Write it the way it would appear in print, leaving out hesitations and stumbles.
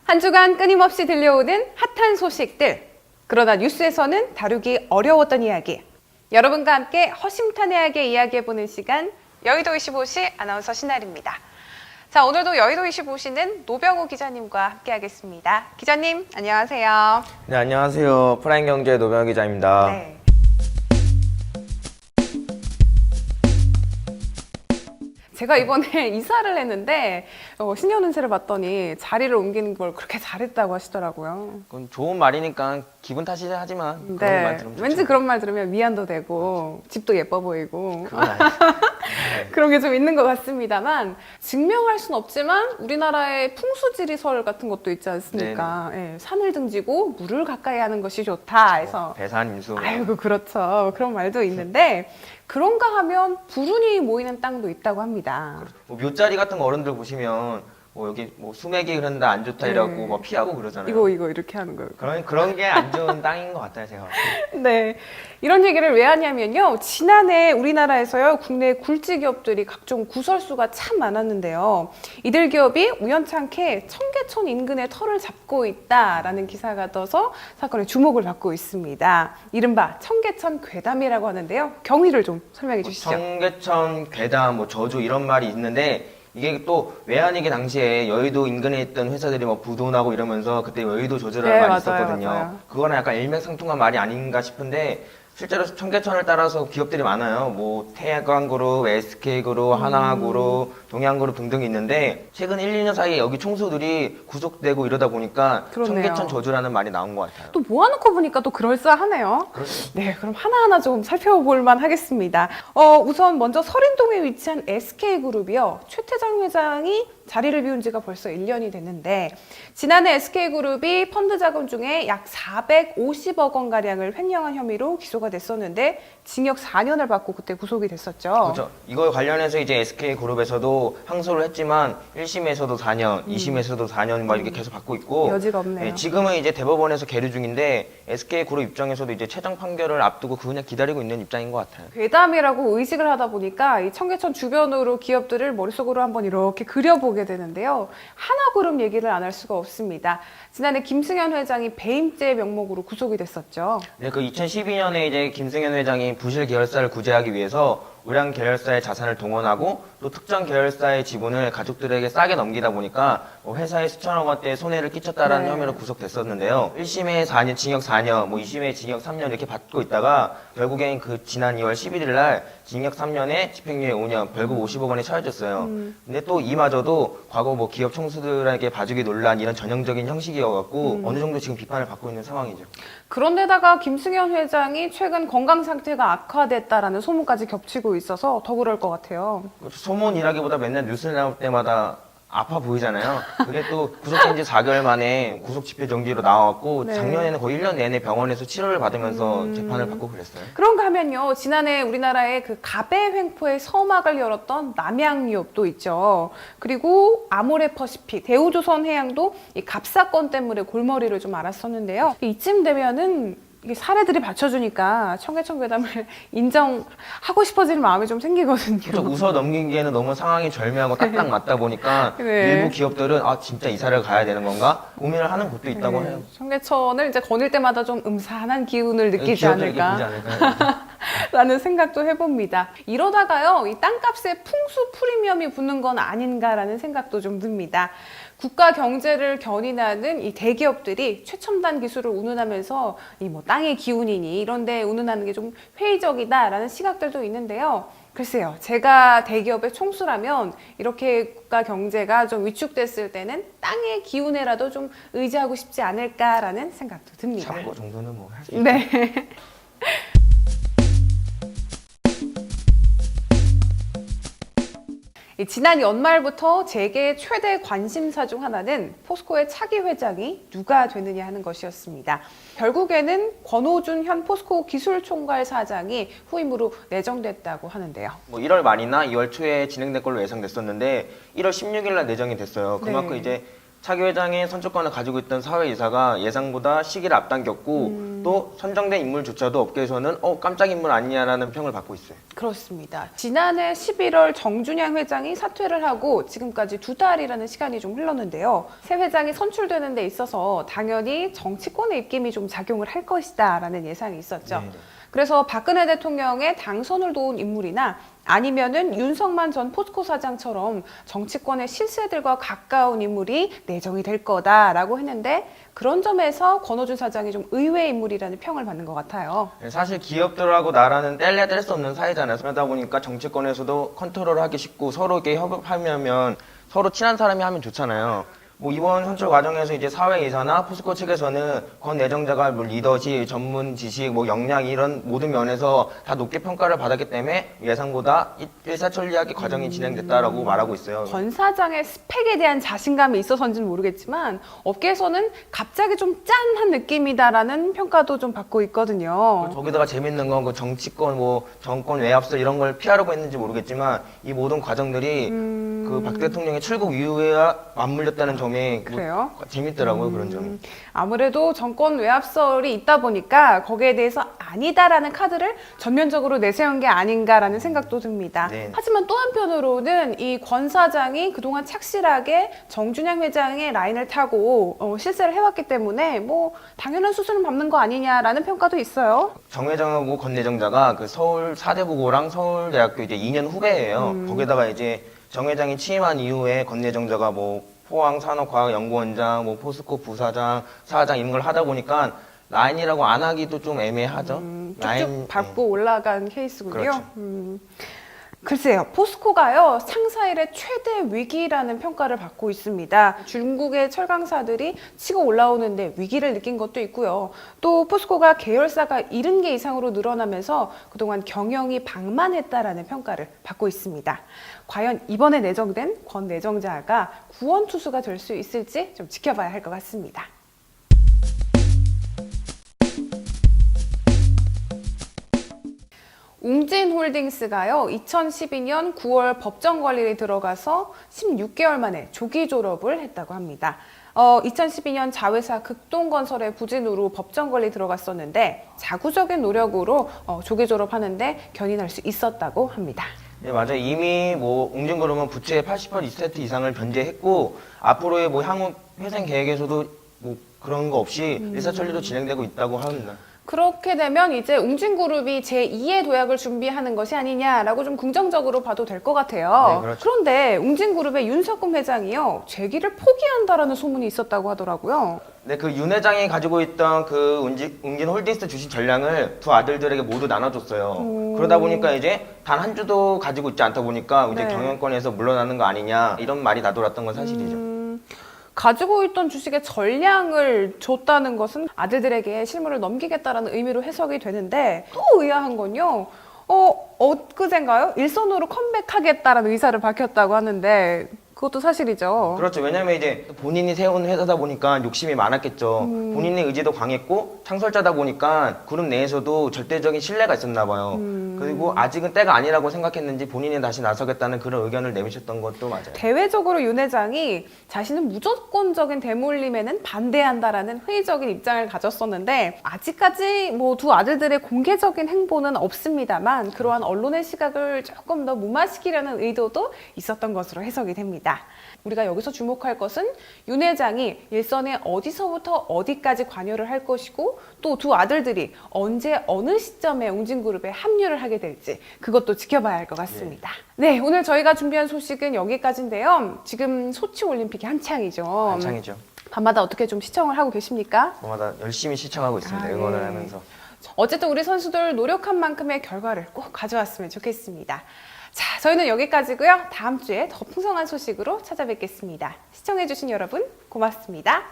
한 주간 끊임없이 들려오는 핫한 소식들, 그러나 뉴스에서는 다루기 어려웠던 이야기, 여러분과 함께 허심탄회하게 이야기해보는 시간, 여의도 25시 아나운서 신날입니다. 자, 오늘도 여의도 25시는 노병우 기자님과 함께하겠습니다. 기자님, 안녕하세요. 네, 안녕하세요. 프라임경제 노병우 기자입니다. 네. 제가 이번에 이사를 했는데 신년운세를 봤더니 자리를 옮기는 걸 그렇게 잘했다고 하시더라고요. 그건 좋은 말이니까 기분 탓이긴 하지만 그런 말 들으면 좋죠. 왠지 그런 말 들으면 위안도 되고 집도 예뻐 보이고 그건 아니죠. 네. 그런 게 좀 있는 것 같습니다만 증명할 순 없지만 우리나라의 풍수지리설 같은 것도 있지 않습니까? 예, 산을 등지고 물을 가까이 하는 것이 좋다 해서 배산임수. 아이고 그렇죠. 그런 말도 있는데 그런가 하면 불운이 모이는 땅도 있다고 합니다. 뭐 묘자리 같은 거 어른들 보시면 뭐 여기 뭐 수맥이 흐른다 안 좋다 이라고 네. 뭐 피하고 그러잖아요. 이거 이렇게 하는 거예요. 그런 게 안 좋은 땅인 것 같아요, 제가. 네, 이런 얘기를 왜 하냐면요. 지난해 우리나라에서요, 국내 굴지 기업들이 각종 구설수가 참 많았는데요. 이들 기업이 우연찮게 청계천 인근의 터를 잡고 있다라는 기사가 떠서 사건의 주목을 받고 있습니다. 이른바 청계천 괴담이라고 하는데요. 경위를 좀 설명해 주시죠. 청계천, 괴담, 뭐 저주 이런 말이 있는데 이게 또 외환위기 당시에 여의도 인근에 있던 회사들이 뭐 부도나고 이러면서 그때 여의도 저주라는 네, 말이 맞아요, 있었거든요. 맞아요. 그거는 약간 일맥상통한 말이 아닌가 싶은데 실제로 청계천을 따라서 기업들이 많아요. 뭐 태광그룹, SK그룹, 하나그룹, 동양그룹 등등이 있는데 최근 1, 2년 사이에 여기 총수들이 구속되고 이러다 보니까 그렇네요. 청계천 저주라는 말이 나온 것 같아요. 또 모아놓고 보니까 또 그럴싸하네요. 그렇죠. 네, 그럼 하나하나 좀 살펴볼만 하겠습니다. 우선 먼저 설인동에 위치한 SK그룹이요. 최태장 회장이 자리를 비운 지가 벌써 1년이 됐는데 지난해 SK그룹이 펀드 자금 중에 약 450억 원가량을 횡령한 혐의로 기소가 됐었는데 징역 4년을 받고 그때 구속이 됐었죠. 그렇죠. 이거 관련해서 이제 SK그룹에서도 항소를 했지만 1심에서도 4년, 2심에서도 4년 막 이렇게 계속 받고 있고 여지가 없네요. 네, 지금은 이제 대법원에서 계류 중인데 SK그룹 입장에서도 이제 최종 판결을 앞두고 그냥 기다리고 있는 입장인 것 같아요. 괴담이라고 의식을 하다 보니까 이 청계천 주변으로 기업들을 머릿속으로 한번 이렇게 그려보게 되는데요. 하나그룹 얘기를 안 할 수가 없습니다. 지난해 김승현 회장이 배임죄 명목으로 구속이 됐었죠. 네, 그 2012년에 이제 김승현 회장이 부실 계열사를 구제하기 위해서 우량 계열사의 자산을 동원하고 또 특정 계열사의 지분을 가족들에게 싸게 넘기다 보니까 회사에 수천억 원대 손해를 끼쳤다라는 네. 혐의로 구속됐었는데요. 1심에 4년, 징역 4년, 뭐 2심에 징역 3년 이렇게 받고 있다가 결국엔 그 지난 2월 11일 날 징역 3년에 집행유예 5년, 벌금 50억 원이 처해졌어요. 근데 또 이마저도 과거 뭐 기업 총수들에게 봐주기 논란 이런 전형적인 형식이어갖고 어느 정도 지금 비판을 받고 있는 상황이죠. 그런데다가 김승현 회장이 최근 건강 상태가 악화됐다라는 소문까지 겹치고 있어서 더 그럴 것 같아요. 소문이라기보다 맨날 뉴스 나올 때마다 아파 보이잖아요. 그게 또 구속된 지 4개월 만에 구속 집행 정지로 나왔고 네. 작년에는 거의 1년 내내 병원에서 치료를 받으면서 재판을 받고 그랬어요. 그런가 하면요, 지난해 우리나라의 그 가베 횡포의 서막을 열었던 남양유업도 있죠. 그리고 아모레퍼시픽, 대우조선해양도 이 갑사건 때문에 골머리를 좀 앓았었는데요. 이쯤 되면은 이게 사례들이 받쳐주니까 청계천 괴담을 인정하고 싶어지는 마음이 좀 생기거든요. 그렇죠. 웃어 넘기기에는 너무 상황이 절묘하고 딱딱 맞다 보니까 네. 일부 기업들은 아 진짜 이사를 가야 되는 건가 고민을 하는 곳도 있다고 해요. 청계천을 이제 거닐 때마다 좀 음산한 기운을 느끼지 기업들이 보지 않을까 않을까요? 라는 생각도 해봅니다. 이러다가요, 이 땅값에 풍수 프리미엄이 붙는 건 아닌가라는 생각도 좀 듭니다. 국가 경제를 견인하는 이 대기업들이 최첨단 기술을 운운하면서 이 뭐 땅의 기운이니 이런데 운운하는 게 좀 회의적이다라는 시각들도 있는데요. 글쎄요, 제가 대기업의 총수라면 이렇게 국가 경제가 좀 위축됐을 때는 땅의 기운에라도 좀 의지하고 싶지 않을까라는 생각도 듭니다. 참고 정도는 뭐 할 수 있죠. 네. 지난 연말부터 재계 최대 관심사 중 하나는 포스코의 차기 회장이 누가 되느냐 하는 것이었습니다. 결국에는 권오준 현 포스코 기술총괄 사장이 후임으로 내정됐다고 하는데요. 뭐 1월 말이나 2월 초에 진행될 걸로 예상됐었는데 1월 16일 날 내정이 됐어요. 그만큼 네. 이제 차기 회장의 선출권을 가지고 있던 사회이사가 예상보다 시기를 앞당겼고 또 선정된 인물조차도 업계에서는 깜짝 인물 아니냐라는 평을 받고 있어요. 그렇습니다. 지난해 11월 정준양 회장이 사퇴를 하고 지금까지 2달이라는 시간이 좀 흘렀는데요. 새 회장이 선출되는 데 있어서 당연히 정치권의 입김이 좀 작용을 할 것이다라는 예상이 있었죠. 네네. 그래서 박근혜 대통령의 당선을 도운 인물이나 아니면은 윤석만 전 포스코 사장처럼 정치권의 실세들과 가까운 인물이 내정이 될 거다라고 했는데 그런 점에서 권오준 사장이 좀 의외의 인물이라는 평을 받는 것 같아요. 사실 기업들하고 나라는 뗄래야 뗄 수 없는 사이잖아요. 그러다 보니까 정치권에서도 컨트롤하기 쉽고 서로 이렇게 협업하면 서로 친한 사람이 하면 좋잖아요. 뭐 이번 선출 과정에서 이제 사회이사나 포스코 측에서는 권 내정자가 뭐 리더십, 전문 지식, 뭐 역량 이런 모든 면에서 다 높게 평가를 받았기 때문에 예상보다 일사천리하게 과정이 진행됐다라고 말하고 있어요. 권 사장의 스펙에 대한 자신감이 있어서인지는 모르겠지만 업계에서는 갑자기 좀 짠한 느낌이다라는 평가도 좀 받고 있거든요. 저기다가 재밌는 건 그 정치권, 뭐 정권 외압설 이런 걸 피하려고 했는지 모르겠지만 이 모든 과정들이 그 박 대통령의 출국 이후에 맞물렸다는 점이 그래요? 뭐 재밌더라고요. 그런 점이. 아무래도 정권 외압설이 있다 보니까 거기에 대해서 아니다라는 카드를 전면적으로 내세운 게 아닌가라는 생각도 듭니다. 네. 하지만 또 한편으로는 이 권 사장이 그동안 착실하게 정준양 회장의 라인을 타고 실세를 해왔기 때문에 뭐 당연한 수순을 밟는 거 아니냐라는 평가도 있어요. 정 회장하고 권 내정자가 그 서울 사대부고랑 서울대학교 이제 2년 후배예요. 거기다가 이제 정 회장이 취임한 이후에 권 내정자가 뭐 포항 산업과학연구원장, 뭐 포스코 부사장, 사장 이런 걸 하다 보니까 라인이라고 안 하기도 좀 애매하죠. 쭉쭉 밟고 올라간 케이스군요. 그렇죠. 글쎄요, 포스코가요, 상사 일의 최대 위기라는 평가를 받고 있습니다. 중국의 철강사들이 치고 올라오는데 위기를 느낀 것도 있고요. 또 포스코가 계열사가 70개 이상으로 늘어나면서 그동안 경영이 방만했다라는 평가를 받고 있습니다. 과연 이번에 내정된 권 내정자가 구원투수가 될 수 있을지 좀 지켜봐야 할 것 같습니다. 웅진홀딩스가요, 2012년 9월 법정 관리에 들어가서 16개월 만에 조기 졸업을 했다고 합니다. 2012년 자회사 극동건설의 부진으로 법정 관리 들어갔었는데 자구적인 노력으로 조기 졸업하는데 견인할 수 있었다고 합니다. 네, 맞아요. 이미 뭐 웅진그룹은 부채의 80% 이상을 변제했고 앞으로의 뭐 향후 회생 계획에서도 뭐 그런 거 없이 일사천리로 진행되고 있다고 합니다. 그렇게 되면 이제 웅진그룹이 제2의 도약을 준비하는 것이 아니냐라고 좀 긍정적으로 봐도 될 것 같아요. 네, 그렇죠. 그런데 웅진그룹의 윤석금 회장이요, 재기를 포기한다라는 소문이 있었다고 하더라고요. 네, 그 윤 회장이 가지고 있던 그 웅진홀딩스 주식 전량을 두 아들들에게 모두 나눠줬어요. 그러다 보니까 이제 단 한 주도 가지고 있지 않다 보니까 이제 네. 경영권에서 물러나는 거 아니냐 이런 말이 나돌았던 건 사실이죠. 가지고 있던 주식의 전량을 줬다는 것은 아들들에게 실물을 넘기겠다라는 의미로 해석이 되는데 또 의아한 건요. 엊그젠가요? 일선으로 컴백하겠다라는 의사를 밝혔다고 하는데 그것도 사실이죠. 그렇죠. 왜냐면 이제 본인이 세운 회사다 보니까 욕심이 많았겠죠. 본인의 의지도 강했고 창설자다 보니까 그룹 내에서도 절대적인 신뢰가 있었나 봐요. 그리고 아직은 때가 아니라고 생각했는지 본인이 다시 나서겠다는 그런 의견을 내미셨던 것도 맞아요. 대외적으로 윤 회장이 자신은 무조건적인 대물림에는 반대한다라는 회의적인 입장을 가졌었는데 아직까지 뭐 두 아들들의 공개적인 행보는 없습니다만 그러한 언론의 시각을 조금 더 무마시키려는 의도도 있었던 것으로 해석이 됩니다. 우리가 여기서 주목할 것은 윤 회장이 일선에 어디서부터 어디까지 관여를 할 것이고 또 두 아들들이 언제 어느 시점에 웅진그룹에 합류를 하게 될지 그것도 지켜봐야 할 것 같습니다. 네, 오늘 저희가 준비한 소식은 여기까지인데요. 지금 소치 올림픽이 한창이죠. 한창이죠. 밤마다 어떻게 좀 시청을 하고 계십니까? 저마다 열심히 시청하고 있습니다. 응원을 하면서. 어쨌든 우리 선수들 노력한 만큼의 결과를 꼭 가져왔으면 좋겠습니다. 자, 저희는 여기까지고요. 다음 주에 더 풍성한 소식으로 찾아뵙겠습니다. 시청해주신 여러분 고맙습니다.